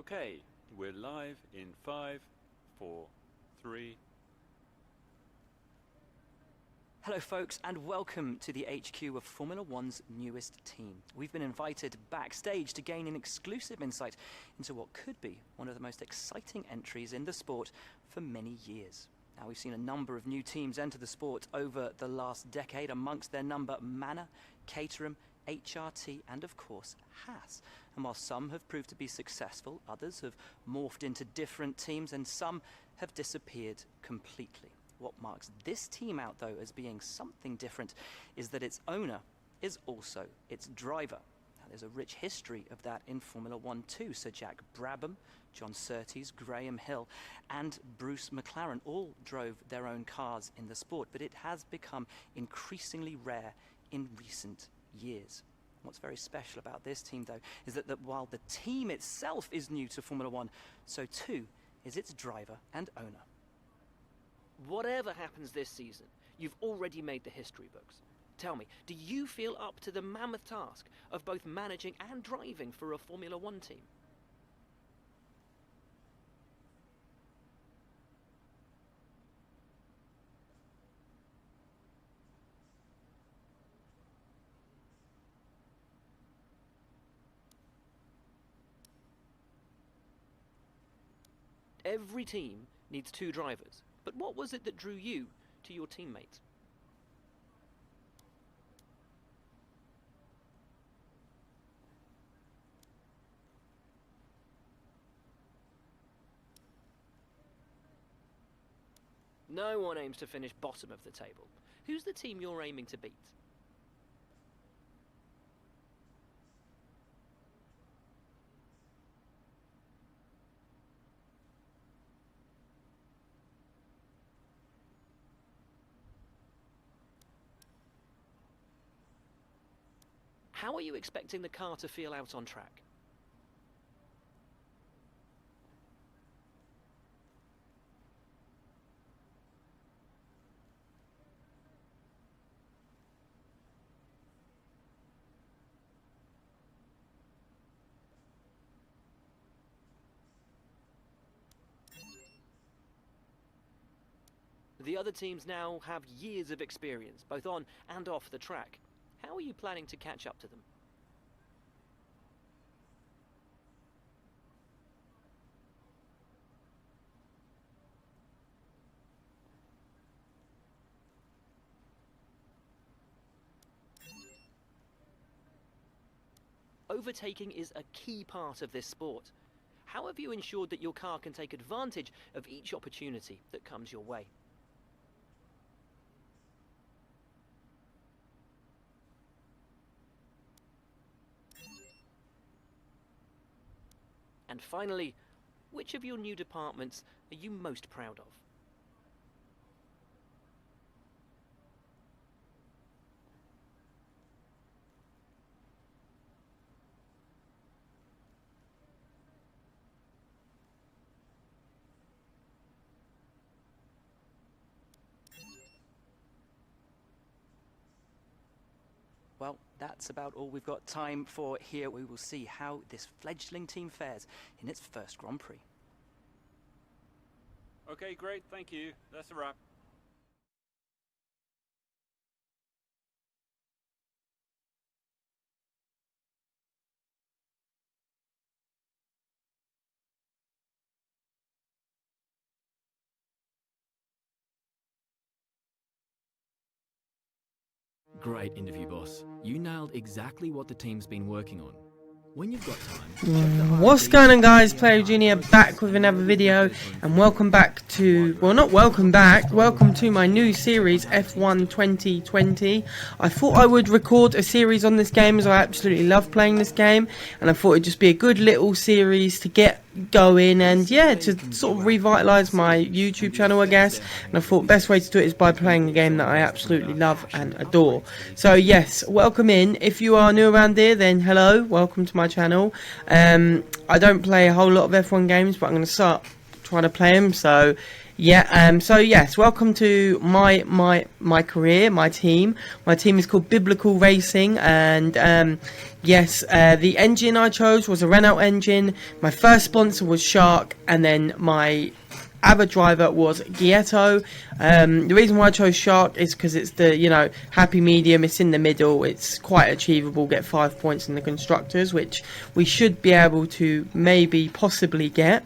Okay, we're live in 5, 4, 3. Hello folks, and welcome to the HQ of Formula One's newest team. We've been invited backstage to gain an exclusive insight into what could be one of the most exciting entries in the sport for many years. Now, we've seen a number of new teams enter the sport over the last decade, amongst their number Manor, Caterham, HRT and of course Haas. And while some have proved to be successful, others have morphed into different teams and some have disappeared completely. What marks this team out though as being something different is that its owner is also its driver. Now, there's a rich history of that in Formula One too. Sir Jack Brabham, John Surtees, Graham Hill and Bruce McLaren all drove their own cars in the sport, but it has become increasingly rare in recent years. What's very special about this team though is that while the team itself is new to Formula One, so too is its driver and owner. Whatever happens this season, you've already made the history books. Tell me, do you feel up to the mammoth task of both managing and driving for a Formula One team? Every team needs two drivers, but what was it that drew you to your teammates? No one aims to finish bottom of the table. Who's the team you're aiming to beat? How are you expecting the car to feel out on track? The other teams now have years of experience, both on and off the track. How are you planning to catch up to them? Overtaking is a key part of this sport. How have you ensured that your car can take advantage of each opportunity that comes your way? And finally, which of your new departments are you most proud of? Well, that's about all we've got time for here. We will see how this fledgling team fares in its first Grand Prix. Okay, great, thank you. That's a wrap. Great interview, boss. You nailed exactly what the team's been working on. When you've got time, What's going on, guys? Player Junior back with another video, and welcome back to, well, not welcome back, welcome to my new series F1 2020. I thought I would record a series on this game as I absolutely love playing this game, and I thought it'd just be a good little series to get going and yeah, to sort of revitalise my YouTube channel, I guess. And I thought the best way to do it is by playing a game that I absolutely love and adore. So yes, welcome in. If you are new around here, then hello, welcome to my channel. I don't play a whole lot of F1 games, but I'm going to start trying to play them. So Yeah, so yes, welcome to my career, my team. My team is called Biblical Racing, and yes, the engine I chose was a Renault engine. My first sponsor was Shark, and then my other driver was Ghietto. The reason why I chose Shark is because it's the, you know, happy medium. It's in the middle. It's quite achievable. Get 5 points in the constructors, which we should be able to maybe possibly get.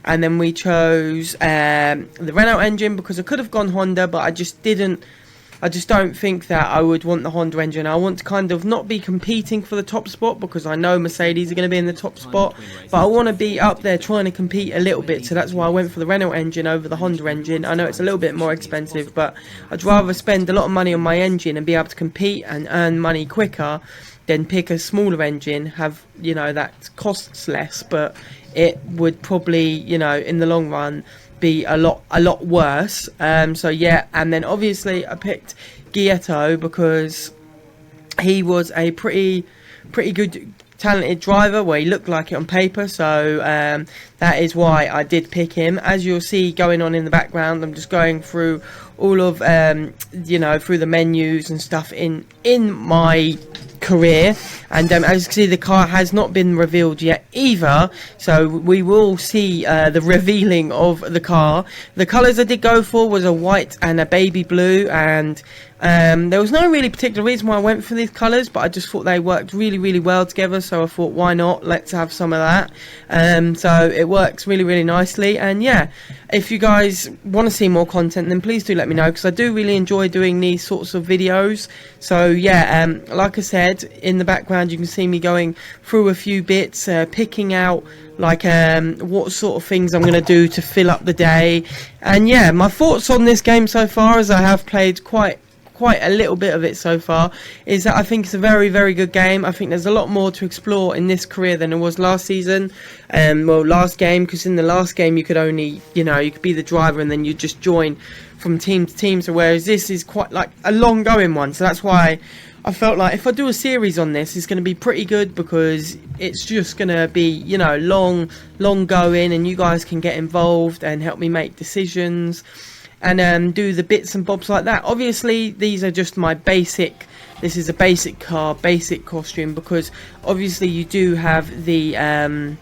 And then we chose the Renault engine because I could have gone Honda, but I just don't think that I would want the Honda engine. I want to kind of not be competing for the top spot because I know Mercedes are going to be in the top spot, but I want to be up there trying to compete a little bit. So that's why I went for the Renault engine over the Honda engine. I know it's a little bit more expensive, but I'd rather spend a lot of money on my engine and be able to compete and earn money quicker than pick a smaller engine, have, you know, that costs less, but it would probably, you know, in the long run be a lot worse. So yeah, and then obviously I picked Ghietto because he was a pretty good talented driver. Well, he looked like it on paper, so that is why I did pick him. As you'll see going on in the background, I'm just going through all of you know, through the menus and stuff in my career, and as you can see, the car has not been revealed yet either, so we will see the revealing of the car. The colours I did go for was a white and a baby blue, and there was no really particular reason why I went for these colours, but I just thought they worked really well together, so I thought, why not, let's have some of that. So it works really nicely. And yeah, if you guys want to see more content, then please do let me know, because I do really enjoy doing these sorts of videos. So yeah, like I said, in the background you can see me going through a few bits, picking out like what sort of things I'm going to do to fill up the day. And yeah, my thoughts on this game so far, as I have played quite a little bit of it so far, is that I think it's a very good game. I think there's a lot more to explore in this career than there was last season, well, last game, because in the last game you could only, you know, you could be the driver and then you just join from team to team, so whereas this is quite like a long going one. So that's why I felt like if I do a series on this, it's going to be pretty good, because it's just going to be, you know, long going, and you guys can get involved and help me make decisions and do the bits and bobs like that. Obviously these are just my basic, this is a basic car, basic costume, because obviously you do have the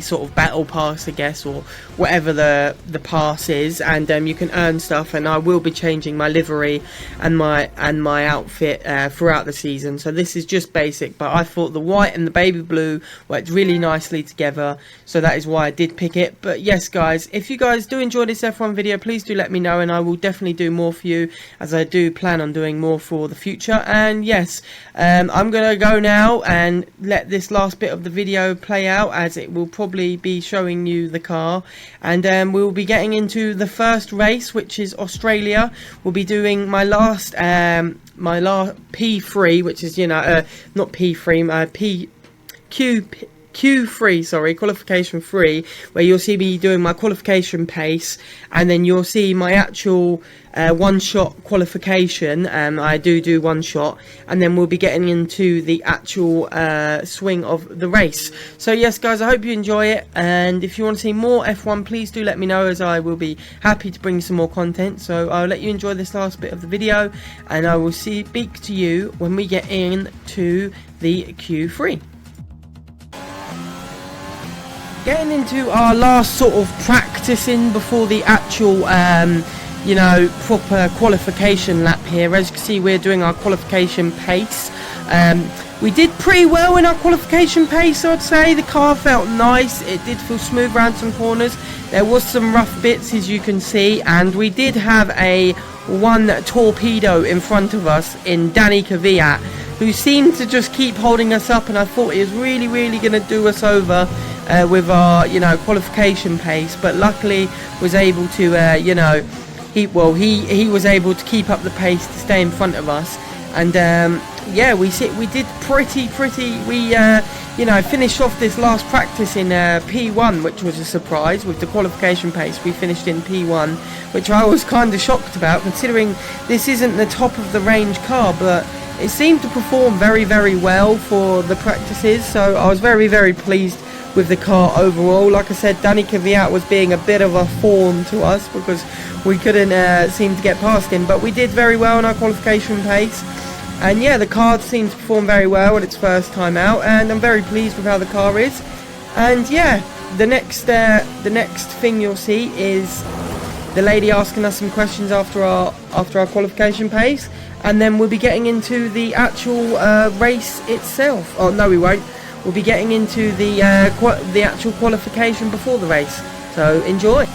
sort of battle pass, I guess, or whatever the pass is, and you can earn stuff, and I will be changing my livery and my outfit throughout the season. So this is just basic, but I thought the white and the baby blue worked really nicely together, so that is why I did pick it. But yes guys, if you guys do enjoy this F1 video, please do let me know, and I will definitely do more for you, as I do plan on doing more for the future. And yes, I'm gonna go now and let this last bit of the video play out, as it will probably be showing you the car, and we'll be getting into the first race, which is Australia. We'll be doing my last P3, which is, you know, not P3, Q3, sorry, qualification 3, where you'll see me doing my qualification pace, and then you'll see my actual one-shot qualification. I do one shot, and then we'll be getting into the actual swing of the race. So yes guys, I hope you enjoy it, and if you want to see more F1, please do let me know, as I will be happy to bring some more content. So I'll let you enjoy this last bit of the video, and I will speak to you when we get into the Q3. Getting into our last sort of practicing before the actual you know, proper qualification lap here. As you can see, we're doing our qualification pace. We did pretty well in our qualification pace, I'd say. The car felt nice, it did feel smooth around some corners. There was some rough bits, as you can see, and we did have one torpedo in front of us in Danny Kvyat, who seemed to just keep holding us up, and I thought he was really going to do us over with our, you know, qualification pace, but luckily was able to, you know, he was able to keep up the pace to stay in front of us. And yeah, we did pretty. We you know, finished off this last practice in P1, which was a surprise. With the qualification pace, we finished in P1, which I was kind of shocked about, considering this isn't the top of the range car, but it seemed to perform very well for the practices. So I was very pleased with the car overall. Like I said, Danny Kvyat was being a bit of a thorn to us because we couldn't seem to get past him, but we did very well in our qualification pace. And yeah, the car seemed to perform very well at its first time out, and I'm very pleased with how the car is. And yeah, the next thing you'll see is the lady asking us some questions after our qualification pace, and then we'll be getting into the actual race itself. Oh no, we won't. We'll be getting into the actual qualification before the race. So enjoy.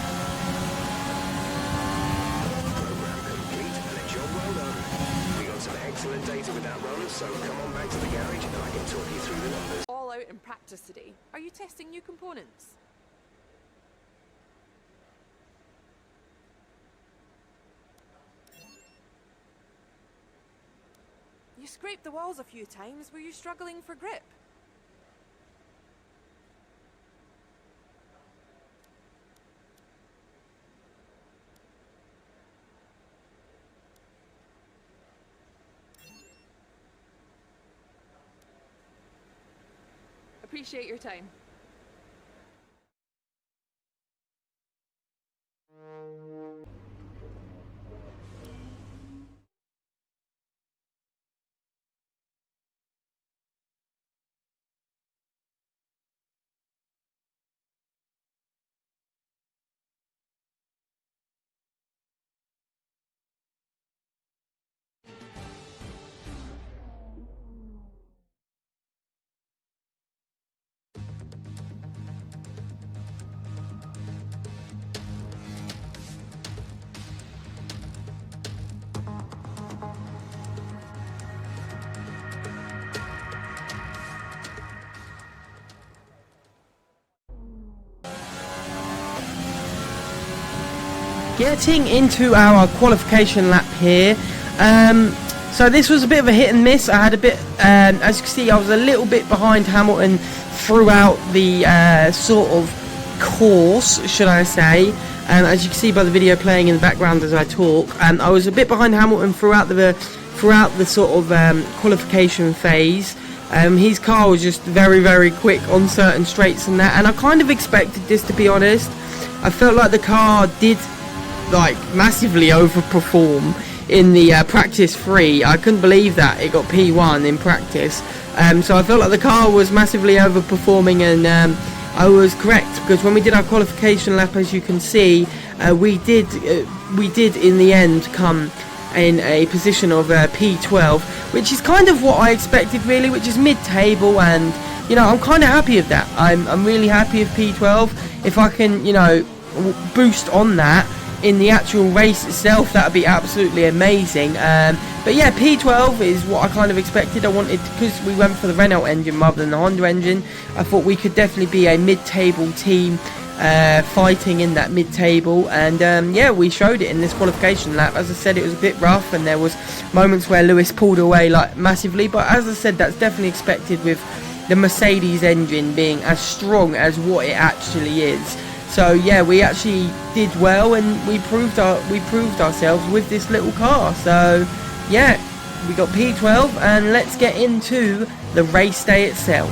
All out in practice today. Are you testing new components? You scraped the walls a few times. Were you struggling for grip? Appreciate your time. Getting into our qualification lap here. So this was a bit of a hit and miss. I had a bit, as you can see, I was a little bit behind Hamilton throughout the sort of course, should I say. As you can see by the video playing in the background as I talk, I was a bit behind Hamilton throughout the sort of qualification phase. His car was just very, very quick on certain straights and that, and I kind of expected this, to be honest. I felt like the car did like massively overperform in the practice 3. I couldn't believe that it got P1 in practice. So I felt like the car was massively overperforming, and I was correct, because when we did our qualification lap, as you can see, we did in the end come in a position of P12, which is kind of what I expected really, which is mid-table, and you know, I'm kind of happy with that. I'm really happy with P12. If I can, you know, boost on that in the actual race itself, that would be absolutely amazing. But yeah, P12 is what I kind of expected. I wanted, because we went for the Renault engine rather than the Honda engine, I thought we could definitely be a mid-table team, fighting in that mid-table, and yeah, we showed it in this qualification lap. As I said, it was a bit rough, and there was moments where Lewis pulled away like massively, but as I said, that's definitely expected with the Mercedes engine being as strong as what it actually is. So yeah, we actually did well, and we proved ourselves with this little car. So yeah, we got P12, and let's get into the race day itself.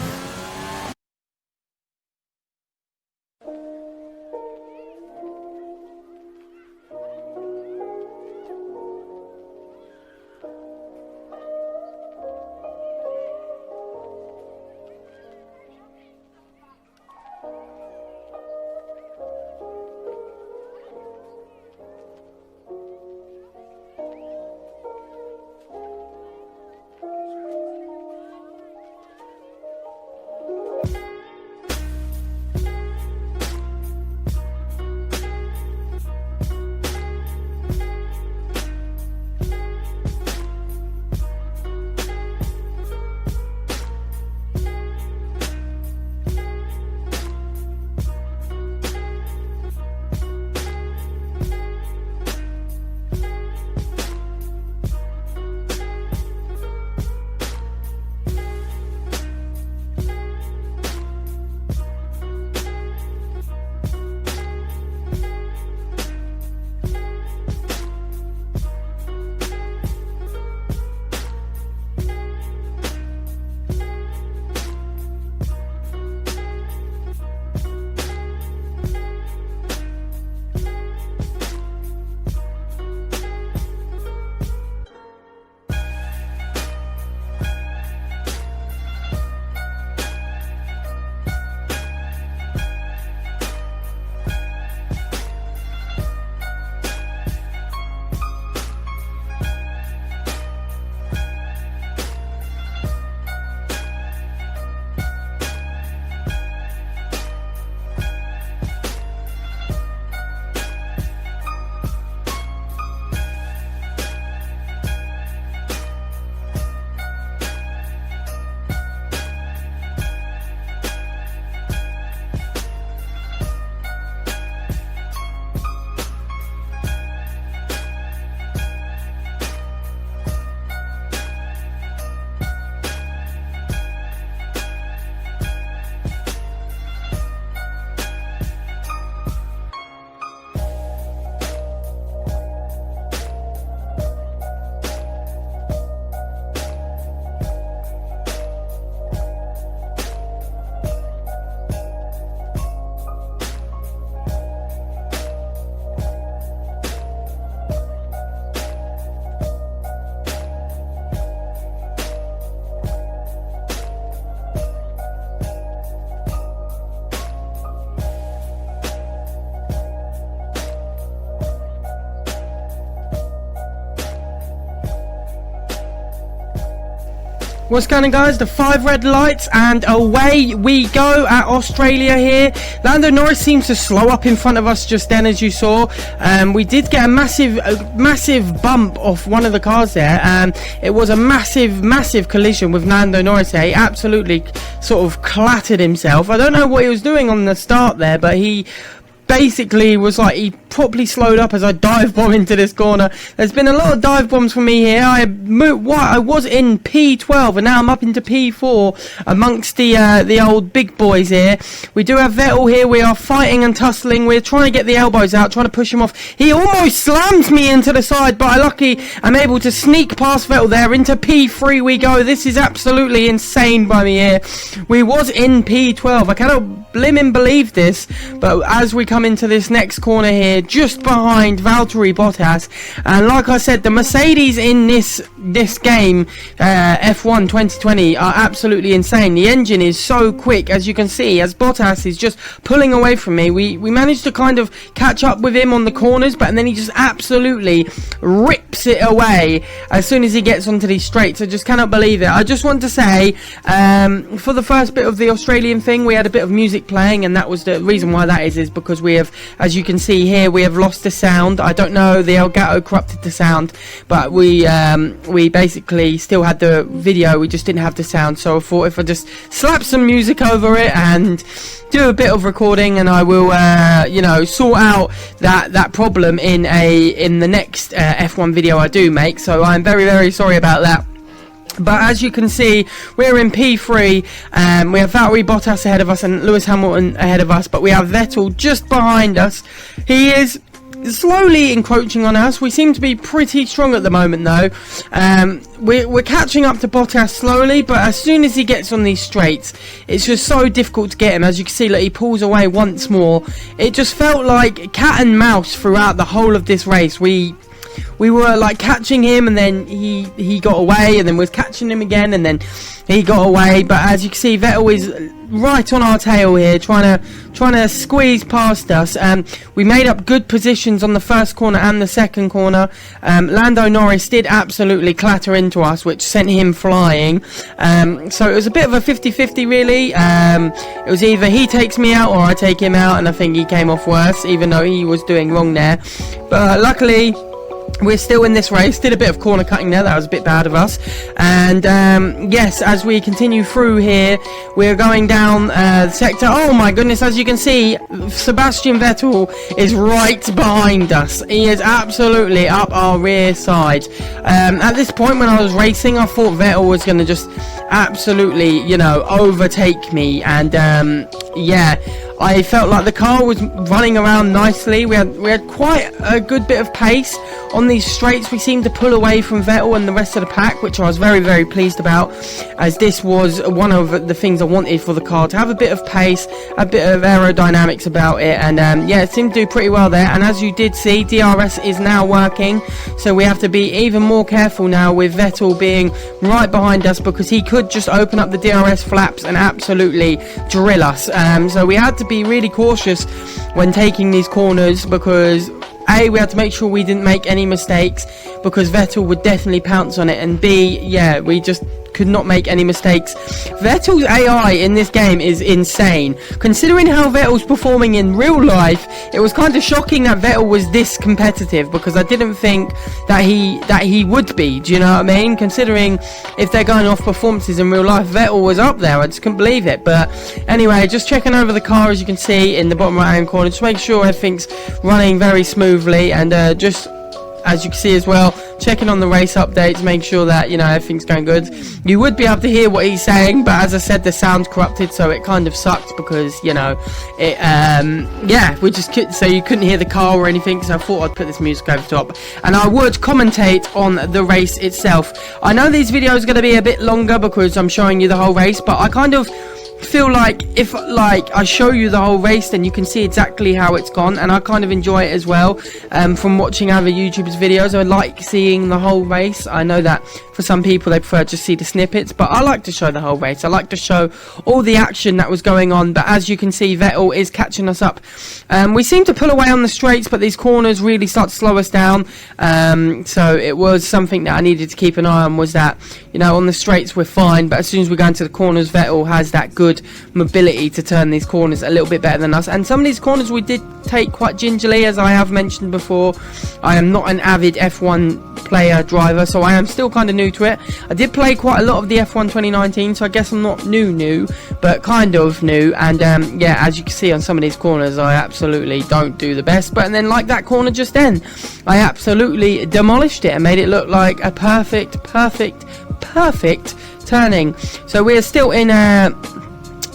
What's going on, guys? The 5 red lights, and away we go at Australia here. Lando Norris seems to slow up in front of us just then, as you saw. We did get a massive bump off one of the cars there. It was a massive collision with Lando Norris there. He absolutely sort of clattered himself. I don't know what he was doing on the start there, but he basically was like, he properly slowed up as I dive bomb into this corner. There's been a lot of dive bombs for me here. I was in P12 and now I'm up into P4 amongst the old big boys here. We do have Vettel here. We are fighting and tussling. We're trying to get the elbows out, trying to push him off. He almost slams me into the side, but I'm able to sneak past Vettel there. Into P3 we go. This is absolutely insane by me here. We was in P12. I cannot believe this, but as we come into this next corner here, just behind Valtteri Bottas, and like I said, the Mercedes in this game, F1 2020, are absolutely insane. The engine is so quick, as you can see, as Bottas is just pulling away from me. We managed to kind of catch up with him on the corners, but then he just absolutely rips it away as soon as he gets onto these straights. I just cannot believe it. I just want to say, for the first bit of the Australian thing, we had a bit of music playing, and that was the reason why that is because we have, as you can see here, we have lost the sound. I don't know, the Elgato corrupted the sound, but we basically still had the video, we just didn't have the sound. So I thought if I just slap some music over it and do a bit of recording, and I will you know, sort out that problem in the next F1 video I do make. So I'm very sorry about that. But as you can see, we're in P3, we have Valtteri Bottas ahead of us and Lewis Hamilton ahead of us, but we have Vettel just behind us. He is slowly encroaching on us. We seem to be pretty strong at the moment though. We're catching up to Bottas slowly, but as soon as he gets on these straights, it's just so difficult to get him. As you can see, like, he pulls away once more. It just felt like cat and mouse throughout the whole of this race. We were like catching him, and then he got away, and then we was catching him again, and then he got away. But as you can see, Vettel is right on our tail here, trying to squeeze past us. We made up good positions on the first corner and the second corner. Lando Norris did absolutely clatter into us, which sent him flying. So it was a bit of a 50-50 really. It was either he takes me out or I take him out, and I think he came off worse, even though he was doing wrong there. But luckily, we're still in this race. Did a bit of corner cutting there, that was a bit bad of us. And yes, as we continue through here, we're going down the sector. Oh my goodness, as you can see, Sebastian Vettel is right behind us. He is absolutely up our rear side. At this point when I was racing, I thought Vettel was going to just absolutely, you know, overtake me. And yeah, I felt like the car was running around nicely. We had quite a good bit of pace on these straights. We seemed to pull away from Vettel and the rest of the pack, which I was very pleased about, as this was one of the things I wanted for the car, to have a bit of pace, a bit of aerodynamics about it. And yeah, it seemed to do pretty well there. And as you did see, DRS is now working, so we have to be even more careful now with Vettel being right behind us, because he could just open up the DRS flaps and absolutely drill us. So we had to be really cautious when taking these corners, because A, we had to make sure we didn't make any mistakes, because Vettel would definitely pounce on it, and B, yeah, we just could not make any mistakes. Vettel's AI in this game is insane. Considering how Vettel's performing in real life, it was kind of shocking that Vettel was this competitive, because I didn't think that he would be. Do you know what I mean? Considering if they're going off performances in real life, Vettel was up there. I just couldn't believe it. But anyway, just checking over the car, as you can see in the bottom right hand corner, just make sure everything's running very smoothly, and just as you can see as well, checking on the race updates, make sure that, you know, everything's going good. You would be able to hear what he's saying, but as I said, the sound's corrupted, so it kind of sucked, because, you know, it yeah, we just so you couldn't hear the car or anything. So I thought I'd put this music over top, and I would commentate on the race itself. I know these videos are going to be a bit longer because I'm showing you the whole race, but I kind of feel like if I show you the whole race, then you can see exactly how it's gone, and I kind of enjoy it as well. From watching other YouTubers' videos, I like seeing the whole race. I know that for some people they prefer to see the snippets, but I like to show the whole race. I like to show all the action that was going on. But as you can see, Vettel is catching us up. We seem to pull away on the straights, but these corners really start to slow us down. So it was something that I needed to keep an eye on, was that, you know, on the straights we're fine, but as soon as we go into the corners, Vettel has that good mobility to turn these corners a little bit better than us. And some of these corners we did take quite gingerly, as I have mentioned before. I am not an avid F1 player driver, so I am still kind of new to it. I did play quite a lot of the F1 2019, so I guess I'm not new, but kind of new. And yeah, as you can see on some of these corners, I absolutely don't do the best. But then, like that corner just then, I absolutely demolished it and made it look like a perfect turning. So we're still in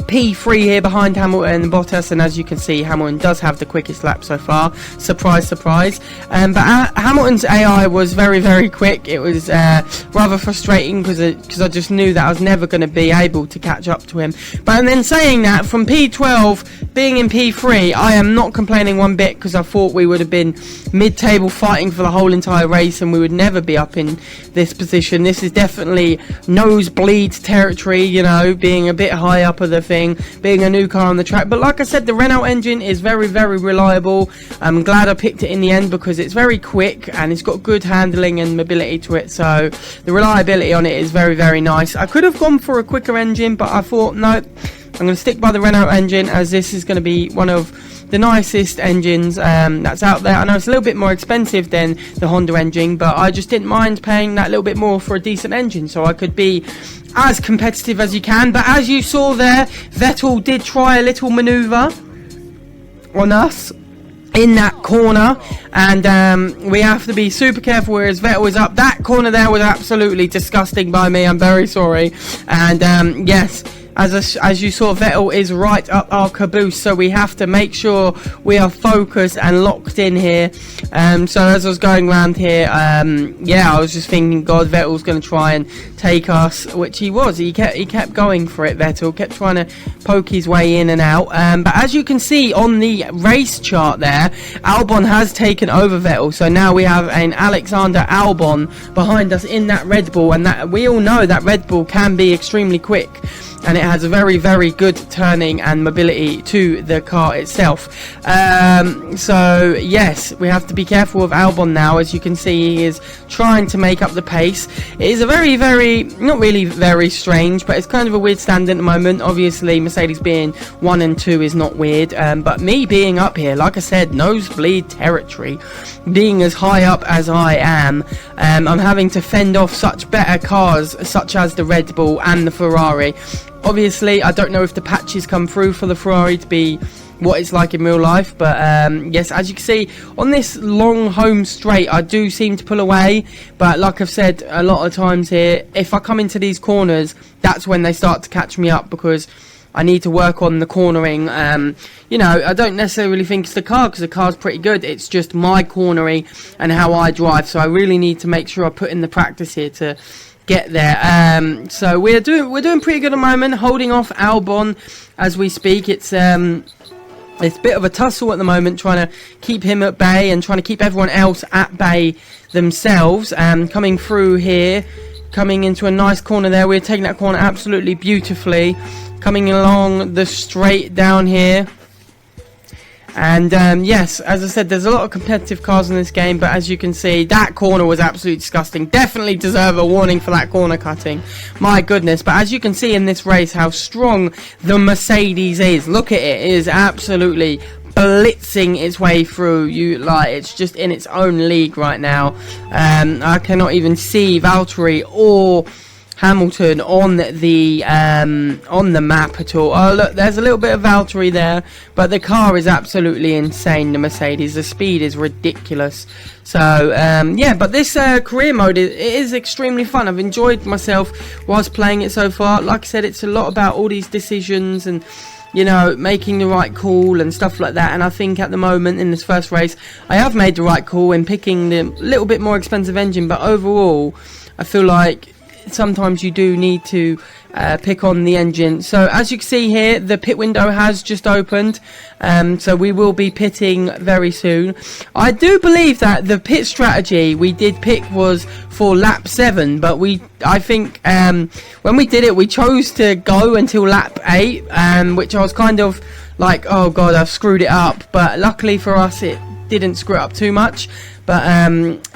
P3 here behind Hamilton and Bottas, and as you can see, Hamilton does have the quickest lap so far. Surprise, surprise. But Hamilton's AI was very quick. It was rather frustrating because I just knew that I was never going to be able to catch up to him. But then saying that, from P12 being in P3, I am not complaining one bit, because I thought we would have been mid-table fighting for the whole entire race and we would never be up in this position. This is definitely nosebleed territory, you know, being a bit high up of the thing, being a new car on the track. But like I said, the Renault engine is very reliable. I'm glad I picked it in the end, because it's very quick and it's got good handling and mobility to it, so the reliability on it is very nice. I could have gone for a quicker engine, but I thought, no, I'm going to stick by the Renault engine, as this is going to be one of the nicest engines that's out there. I know it's a little bit more expensive than the Honda engine, but I just didn't mind paying that little bit more for a decent engine, so I could be as competitive as you can. But as you saw there, Vettel did try a little manoeuvre on us in that corner, and we have to be super careful, whereas Vettel is up. That corner there was absolutely disgusting by me, I'm very sorry. And yes, as you saw, Vettel is right up our caboose, so we have to make sure we are focused and locked in here. So as I was going around here, yeah, I was just thinking, God, Vettel's going to try and take us, which he was. He kept going for it. Vettel kept trying to poke his way in and out. But as you can see on the race chart there, Albon has taken over Vettel, so now we have an Alexander Albon behind us in that Red Bull, and that we all know that Red Bull can be extremely quick, and it has a very good turning and mobility to the car itself. So yes, we have to be careful of Albon now. As you can see, he is trying to make up the pace. It is a very, not really very strange, but it's kind of a weird stand at the moment. Obviously, Mercedes being 1 and 2 is not weird, but me being up here, like I said, nosebleed territory, being as high up as I am, I'm having to fend off such better cars, such as the Red Bull and the Ferrari. Obviously, I don't know if the patches come through for the Ferrari to be what it's like in real life, but yes, as you can see on this long home straight, I do seem to pull away. But like I've said a lot of times here, if I come into these corners, that's when they start to catch me up, because I need to work on the cornering. You know, I don't necessarily think it's the car, because the car's pretty good. It's just my cornering and how I drive, so I really need to make sure I put in the practice here to get there. So we're doing pretty good at the moment, holding off Albon as we speak. It's a bit of a tussle at the moment, trying to keep him at bay and trying to keep everyone else at bay themselves. Coming through here, coming into a nice corner there. We're taking that corner absolutely beautifully, coming along the straight down here. And yes, as I said, there's a lot of competitive cars in this game, but as you can see, that corner was absolutely disgusting. Definitely deserve a warning for that corner cutting. My goodness. But as you can see in this race, how strong the Mercedes is. Look at it. It is absolutely blitzing its way through. It's just in its own league right now. I cannot even see Valtteri or Hamilton on the map at all. Oh look, there's a little bit of Valtteri there, but the car is absolutely insane, the Mercedes. The speed is ridiculous. So yeah, but this career mode is extremely fun. I've enjoyed myself whilst playing it so far. Like I said, it's a lot about all these decisions and, you know, making the right call and stuff like that. And I think at the moment in this first race, I have made the right call in picking the little bit more expensive engine, but overall I feel like sometimes you do need to pick on the engine. So as you can see here, the pit window has just opened, so we will be pitting very soon. I do believe that the pit strategy we did pick was for lap 7, but I think when we did it, we chose to go until lap 8, which I was kind of like, oh god, I've screwed it up, but luckily for us it didn't screw it up too much. But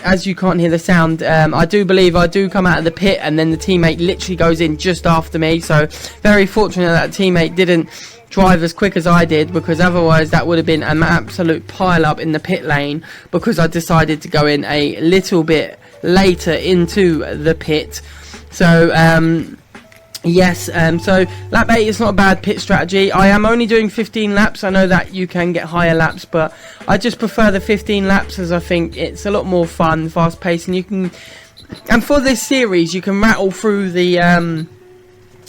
as you can't hear the sound, I do believe I do come out of the pit and then the teammate literally goes in just after me. So very fortunate that teammate didn't drive as quick as I did, because otherwise that would have been an absolute pile up in the pit lane, because I decided to go in a little bit later into the pit. So yes, so lap 8 is not a bad pit strategy. I am only doing 15 laps. I know that you can get higher laps, but I just prefer the 15 laps, as I think it's a lot more fun, fast paced, and for this series you can rattle through the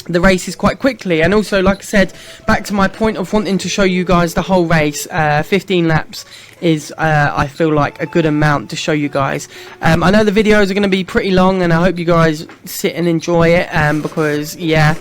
races quite quickly. And also, like I said, back to my point of wanting to show you guys the whole race, 15 laps is I feel like a good amount to show you guys. I know the videos are going to be pretty long, and I hope you guys sit and enjoy it, because yeah,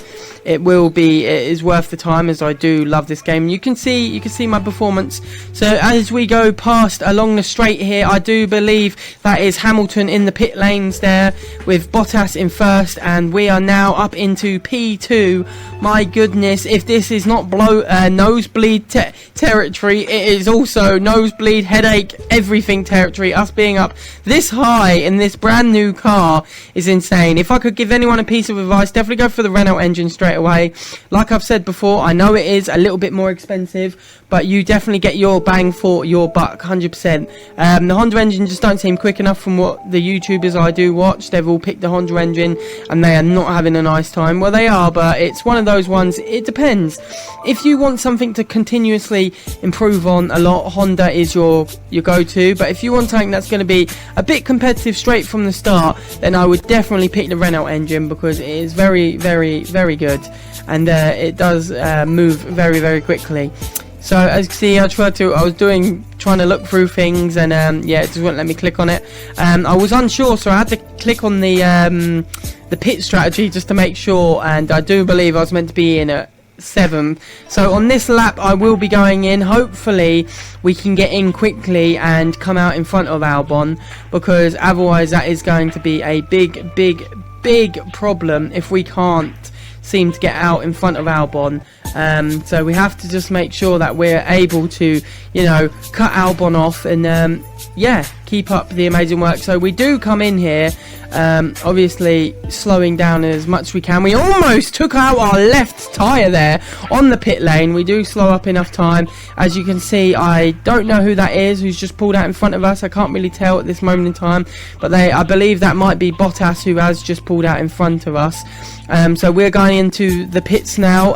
it is worth the time, as I do love this game. You can see my performance. So as we go past along the straight here, I do believe that is Hamilton in the pit lanes there, with Bottas in first, and we are now up into P2. My goodness, if this is not nosebleed territory, it is also nosebleed, headache, everything territory. Us being up this high in this brand new car is insane. If I could give anyone a piece of advice, definitely go for the Renault engine straight away. Like I've said before, I know it is a little bit more expensive, but you definitely get your bang for your buck, 100%. The Honda engine just don't seem quick enough from what the YouTubers I do watch. They've all picked the Honda engine and they are not having a nice time. Well, they are, but it's one of those ones, it depends. If you want something to continuously improve on a lot, Honda is your go-to. But if you want something that's going to be a bit competitive straight from the start, then I would definitely pick the Renault engine, because it is very, very, very good, and it does move very, very quickly. So as you can see, I was trying to look through things, and yeah, it just wouldn't let me click on it. I was unsure, so I had to click on the pit strategy just to make sure, and I do believe I was meant to be in at 7th. So on this lap I will be going in. Hopefully we can get in quickly and come out in front of Albon, because otherwise that is going to be a big problem if we can't seem to get out in front of Albon. So we have to just make sure that we're able to, cut Albon off, and yeah, keep up the amazing work. So we do come in here, obviously slowing down as much as we can. We almost took out our left tyre there on the pit lane. We do slow up enough time. As you can see, I don't know who that is who's just pulled out in front of us. I can't really tell at this moment in time, but I believe that might be Bottas, who has just pulled out in front of us. So we're going into the pits now.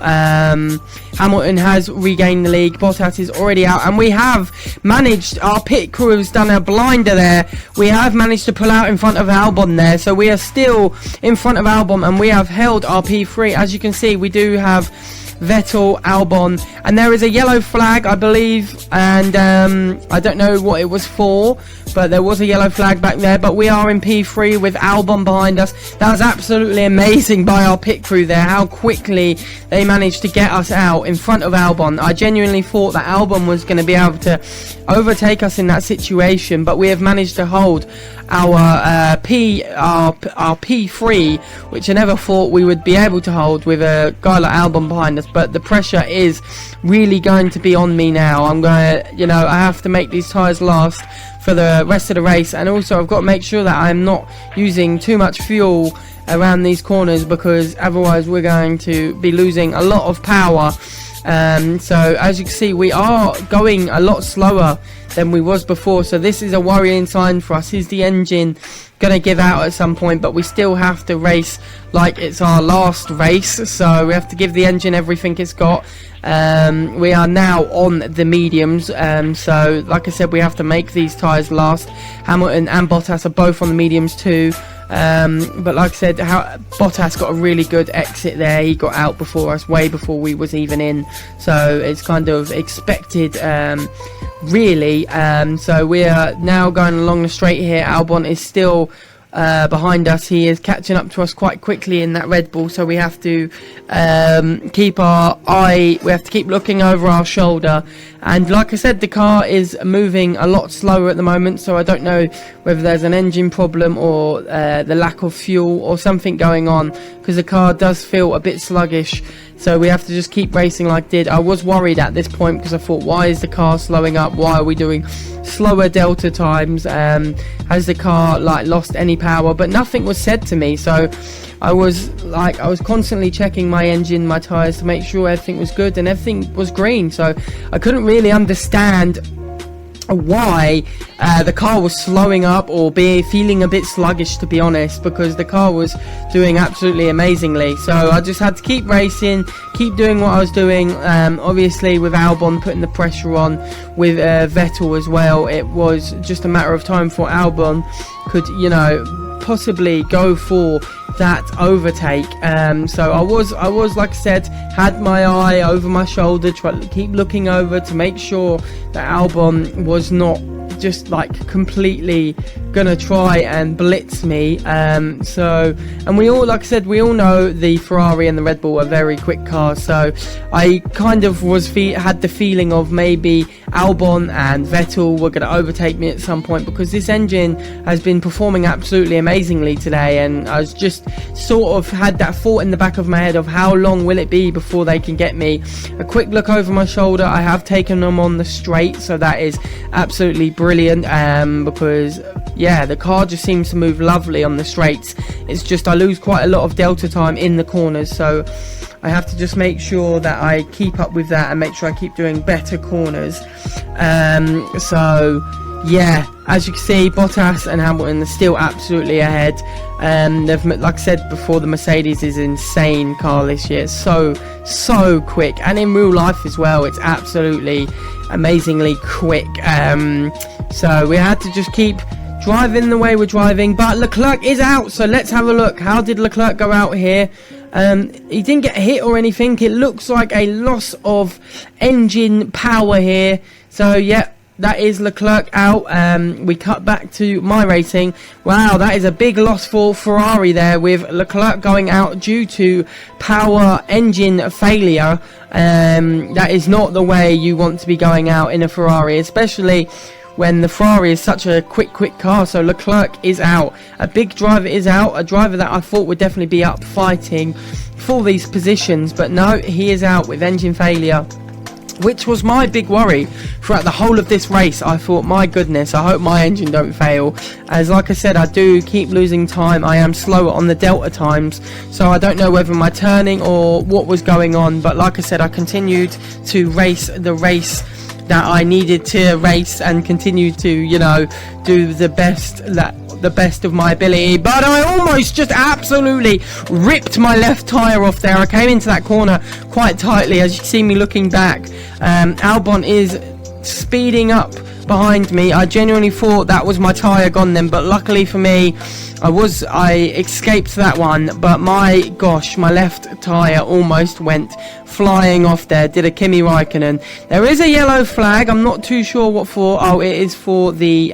Hamilton has regained the lead. Bottas is already out, and we have managed, our pit crew has done a blinder there. We have managed to pull out in front of Albon there, so we are still in front of Albon, and we have held our P3. As you can see, we do have Vettel, Albon, and there is a yellow flag, I believe, and I don't know what it was for, but there was a yellow flag back there. But we are in P3 with Albon behind us. That was absolutely amazing by our pit crew there, how quickly they managed to get us out in front of Albon. I genuinely thought that Albon was going to be able to overtake us in that situation, but we have managed to hold our P3, which I never thought we would be able to hold with a guy like Albon behind us. But the pressure is really going to be on me now. I'm going to, I have to make these tyres last for the rest of the race, and also I've got to make sure that I'm not using too much fuel around these corners, because otherwise we're going to be losing a lot of power. So as you can see, we are going a lot slower than we was before, so this is a worrying sign for us. Is the engine gonna give out at some point? But we still have to race like it's our last race, so we have to give the engine everything it's got. We are now on the mediums, so like I said, we have to make these tyres last. Hamilton and Bottas are both on the mediums too. But like I said, Bottas got a really good exit there. He got out before us, way before we was even in, so it's kind of expected, really. So we are now going along the straight here. Albon is still behind us. He is catching up to us quite quickly in that Red Bull, so we have to keep looking over our shoulder. And like I said, the car is moving a lot slower at the moment, so I don't know whether there's an engine problem or the lack of fuel or something going on, because the car does feel a bit sluggish. So we have to just keep racing like did. I was worried at this point because I thought, why is the car slowing up? Why are we doing slower delta times? Has the car like lost any power? But nothing was said to me, so I was constantly checking my engine, my tyres to make sure everything was good, and everything was green. So I couldn't really understand why the car was slowing up or feeling a bit sluggish, to be honest, because the car was doing absolutely amazingly. So I just had to keep racing, keep doing what I was doing. Obviously with Albon putting the pressure on, with Vettel as well, it was just a matter of time for Albon could, you know, possibly go for that overtake. So I was like I said, had my eye over my shoulder, trying to keep looking over to make sure that Albon was not just like completely gonna try and blitz me. And we all, like I said, we all know the Ferrari and the Red Bull are very quick cars, so I kind of had the feeling of maybe Albon and Vettel were going to overtake me at some point, because this engine has been performing absolutely amazingly today, and I was just sort of had that thought in the back of my head of how long will it be before they can get me. A quick look over my shoulder, I have taken them on the straight, so that is absolutely brilliant, because yeah, the car just seems to move lovely on the straights. It's just I lose quite a lot of delta time in the corners, so I have to just make sure that I keep up with that and make sure I keep doing better corners. So yeah, as you can see, Bottas and Hamilton are still absolutely ahead. Like I said before, the Mercedes is an insane car this year. It's so quick, and in real life as well, it's absolutely amazingly quick. So we had to just keep driving the way we're driving, but Leclerc is out, so let's have a look. How did Leclerc go out here? He didn't get hit or anything. It looks like a loss of engine power here. So yeah, that is Leclerc out. We cut back to my racing. Wow, that is a big loss for Ferrari there, with Leclerc going out due to power engine failure. That is not the way you want to be going out in a Ferrari, especially when the Ferrari is such a quick car. So Leclerc is out. A big driver is out, a driver that I thought would definitely be up fighting for these positions, but no, he is out with engine failure, which was my big worry throughout the whole of this race. I thought, my goodness, I hope my engine don't fail, as like I said, I do keep losing time. I am slower on the delta times, so I don't know whether my turning or what was going on, but like I said, I continued to race the race that I needed to race and continue to, you know, do the best of my ability. But I almost just absolutely ripped my left tyre off there. I came into that corner quite tightly, as you can see me looking back. Albon is speeding up behind me. I genuinely thought that was my tyre gone then, but luckily for me, I escaped that one. But my gosh, my left tyre almost went flying off there. Did a Kimi Raikkonen. There is a yellow flag. I'm not too sure what for. Oh, it is for the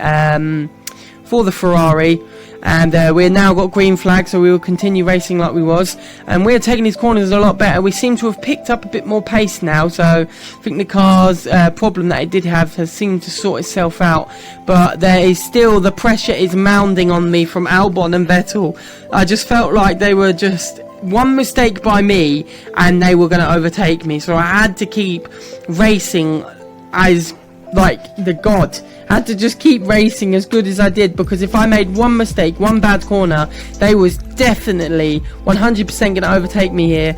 Ferrari. And we've now got green flag, so we will continue racing like we was. And we're taking these corners a lot better. We seem to have picked up a bit more pace now, so I think the car's problem that it did have has seemed to sort itself out. But there is still, the pressure is mounting on me from Albon and Vettel. I just felt like they were just one mistake by me and they were going to overtake me, so I had to keep racing as like the god. I had to just keep racing as good as I did, because if I made one mistake, one bad corner, they was definitely 100% going to overtake me here.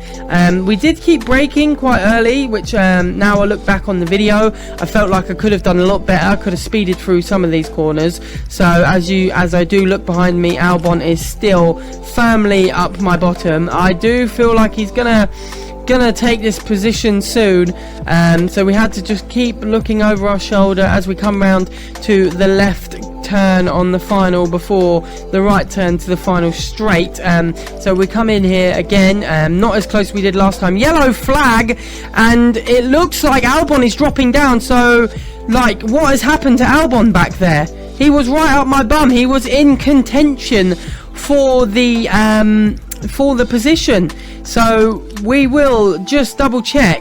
We did keep braking quite early, which now I look back on the video, I felt like I could have done a lot better. I could have speeded through some of these corners. So as I do look behind me, Albon is still firmly up my bottom. I do feel like he's gonna gonna take this position soon, so we had to just keep looking over our shoulder as we come round to the left turn on the final before the right turn to the final straight. So we come in here again, not as close as we did last time. Yellow flag, and it looks like Albon is dropping down. So like, what has happened to Albon back there? He was right up my bum. He was in contention for the position. So we will just double check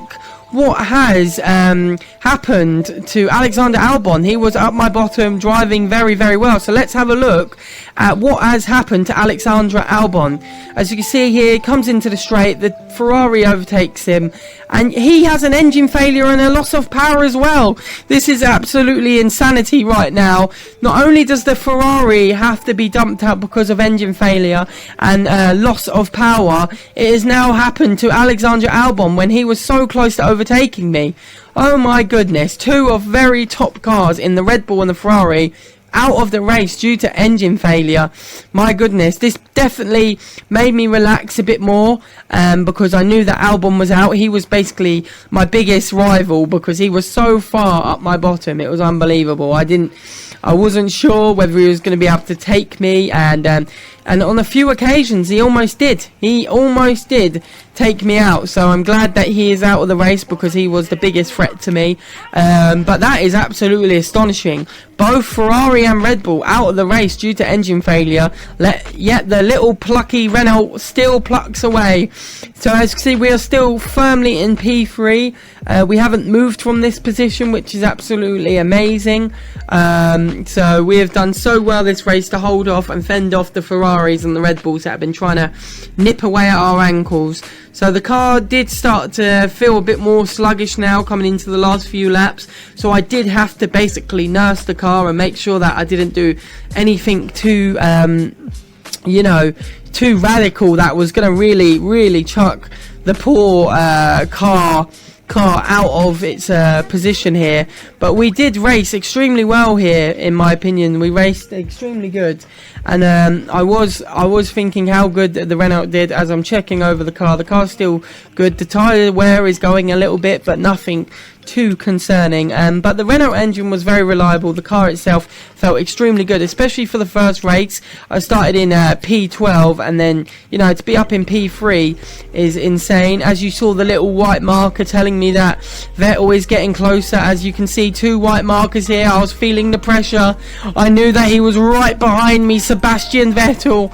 what has happened to Alexander Albon. He was up my bottom, driving very, very well. So let's have a look at what has happened to Alexander Albon. As you can see here, he comes into the straight, the Ferrari overtakes him, and he has an engine failure and a loss of power as well. This is absolutely insanity right now. Not only does the Ferrari have to be dumped out because of engine failure and loss of power, it has now happened to Alexander Albon when he was so close to overtaking me. Oh my goodness, two of very top cars in the Red Bull and the Ferrari out of the race due to engine failure. My goodness, this definitely made me relax a bit more, because I knew that Albon was out. He was basically my biggest rival because he was so far up my bottom. It was unbelievable. I wasn't sure whether he was going to be able to take me, and on a few occasions he almost did. He almost did take me out, so I'm glad that he is out of the race because he was the biggest threat to me. But that is absolutely astonishing. Both Ferrari and Red Bull out of the race due to engine failure, yet the little plucky Renault still plucks away. So as you can see, we are still firmly in P3. We haven't moved from this position, which is absolutely amazing. So we have done so well this race to hold off and fend off the Ferraris and the Red Bulls that have been trying to nip away at our ankles. So the car did start to feel a bit more sluggish now coming into the last few laps. So I did have to basically nurse the car and make sure that I didn't do anything too, too radical that was going to really chuck the poor car out of its position here. But we did race extremely well here, in my opinion. We raced extremely good, and I was thinking how good the Renault did as I'm checking over the car. The car's still good. The tyre wear is going a little bit, but nothing too concerning. But the Renault engine was very reliable. The car itself felt extremely good, especially for the first race. I started in P12, and then to be up in P3 is insane. As you saw, the little white marker telling me that Vettel is getting closer. As you can see, 2 white markers here. I was feeling the pressure. I knew that he was right behind me, Sebastian Vettel.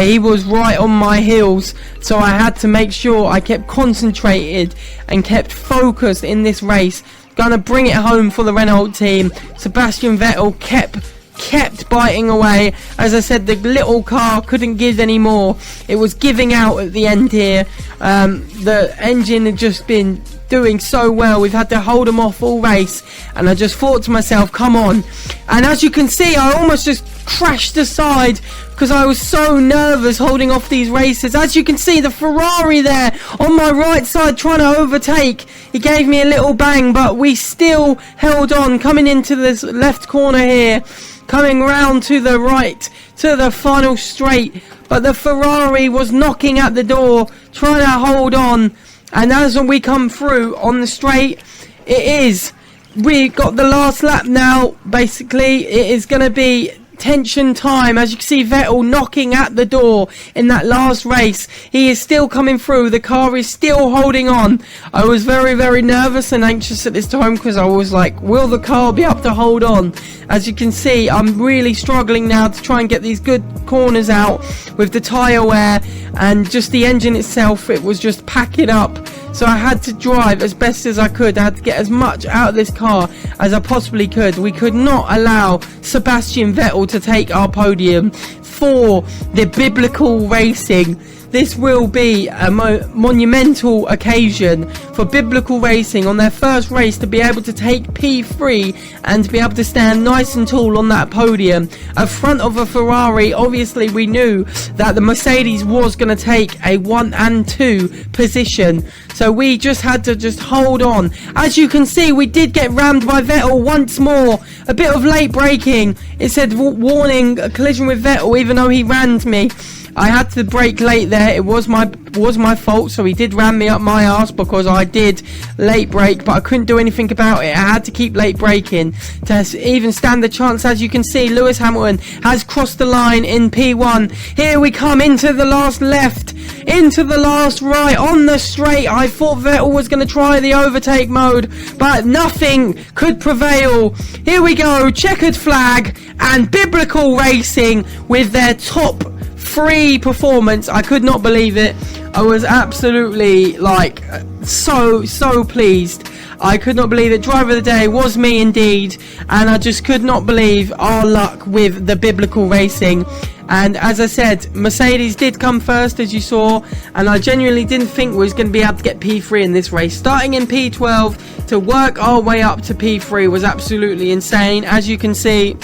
He was right on my heels, so I had to make sure I kept concentrated and kept focused in this race. Gonna bring it home for the Renault team. Sebastian Vettel kept biting away. As I said, the little car couldn't give any more. It was giving out at the end here. The engine had just been doing so well. We've had to hold them off all race, and I just thought to myself, come on. And as you can see, I almost just crashed aside because I was so nervous holding off these races. As you can see, the Ferrari there on my right side trying to overtake. He gave me a little bang, but we still held on, coming into this left corner here, coming round to the right to the final straight. But the Ferrari was knocking at the door, trying to hold on. And as we come through on the straight, we got the last lap now. Basically, it is going to be tension time. As you can see, Vettel knocking at the door in that last race. He is still coming through. The car is still holding on. I was very, very nervous and anxious at this time because I was like, will the car be able to hold on? As you can see, I'm really struggling now to try and get these good corners out with the tyre wear and just the engine itself. It was just packing up. So I had to drive as best as I could. I had to get as much out of this car as I possibly could. We could not allow Sebastian Vettel to take our podium for the biblical racing. This will be a monumental occasion for biblical racing on their first race to be able to take P3 and to be able to stand nice and tall on that podium in front of a Ferrari. Obviously, we knew that the Mercedes was going to take a 1 and 2 position, so we just had to hold on. As you can see, we did get rammed by Vettel once more. A bit of late braking. It said warning, a collision with Vettel, even though he rammed me. I had to brake late there. It was my fault, so he did ram me up my arse because I did late brake, but I couldn't do anything about it. I had to keep late braking to even stand a chance. As you can see, Lewis Hamilton has crossed the line in P1. Here we come into the last left, into the last right, on the straight. I thought Vettel was going to try the overtake mode, but nothing could prevail. Here we go, checkered flag and Biblical Racing with their top 3 performance. I could not believe it. I was absolutely like so pleased. I could not believe it. Driver of the day was me indeed, and I just could not believe our luck with the Biblical Racing. And as I said, Mercedes did come first, as you saw, and I genuinely didn't think we was going to be able to get P3 in this race. Starting in P12 to work our way up to P3 was absolutely insane. As you can see,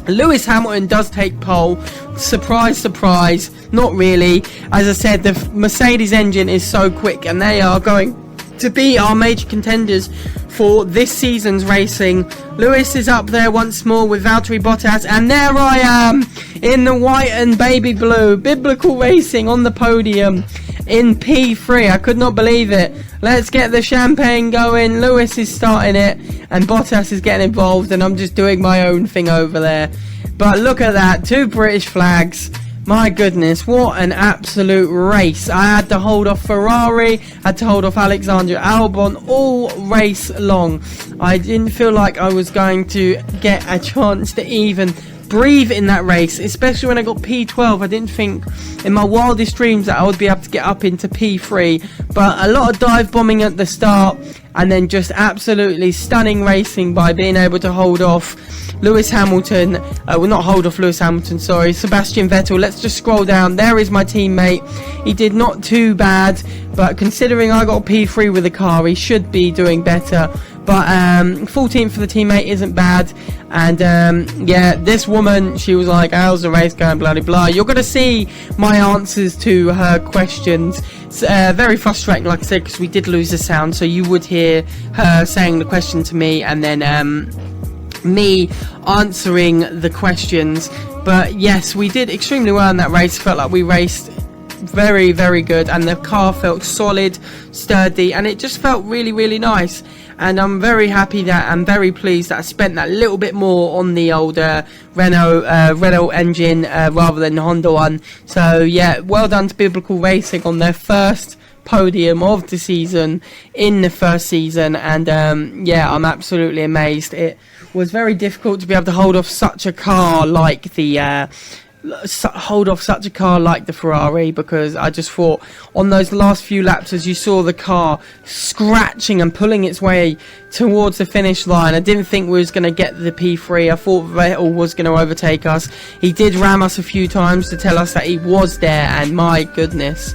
Lewis Hamilton does take pole. Surprise, surprise, not really. As I said, the Mercedes engine is so quick, and they are going to be our major contenders for this season's racing. Lewis is up there once more with Valtteri Bottas, and there I am in the white and baby blue. Biblical Racing on the podium in P3. I could not believe it. Let's get the champagne going. Lewis is starting it, and Bottas is getting involved, and I'm just doing my own thing over there. But look at that, 2 British flags. My goodness, what an absolute race. I had to hold off Ferrari, had to hold off Alexander Albon all race long. I didn't feel like I was going to get a chance to even breathe in that race, especially when I got P12. I didn't think in my wildest dreams that I would be able to get up into P3, but a lot of dive bombing at the start, and then just absolutely stunning racing by being able to hold off Lewis Hamilton. Well, not hold off Lewis Hamilton, sorry, Sebastian Vettel. Let's just scroll down. There is my teammate. He did not too bad, but considering I got P3 with the car, he should be doing better. But 14th for the teammate isn't bad. And yeah, this woman, she was like, how's the race going, blah blah blah. You're going to see my answers to her questions. It's very frustrating, like I said, because we did lose the sound, so you would hear her saying the question to me, and then me answering the questions. But yes, we did extremely well in that race. Felt like we raced very, very good, and the car felt solid, sturdy, and it just felt really, really nice. And I'm very happy that, I'm very pleased that I spent that little bit more on the old Renault engine rather than the Honda one. So yeah, well done to Biblical Racing on their first podium of the season in the first season. And yeah, I'm absolutely amazed. It was very difficult to be able to hold off such a car like the Ferrari, because I just thought on those last few laps, as you saw the car scratching and pulling its way towards the finish line, I didn't think we was going to get the P3. I thought Vettel was going to overtake us. He did ram us a few times to tell us that he was there, and my goodness,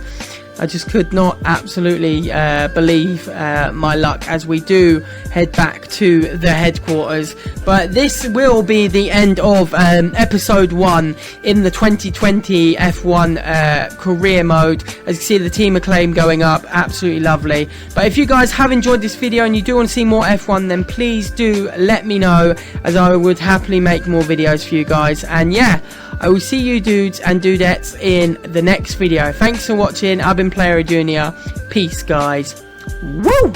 I just could not absolutely believe my luck as we do head back to the headquarters. But this will be the end of episode 1 in the 2020 F1 career mode. As you see, the team acclaim going up, absolutely lovely. But if you guys have enjoyed this video and you do want to see more F1, then please do let me know, as I would happily make more videos for you guys. And yeah, I will see you dudes and dudettes in the next video. Thanks for watching. I've been Player Junior. Peace, guys. Woo!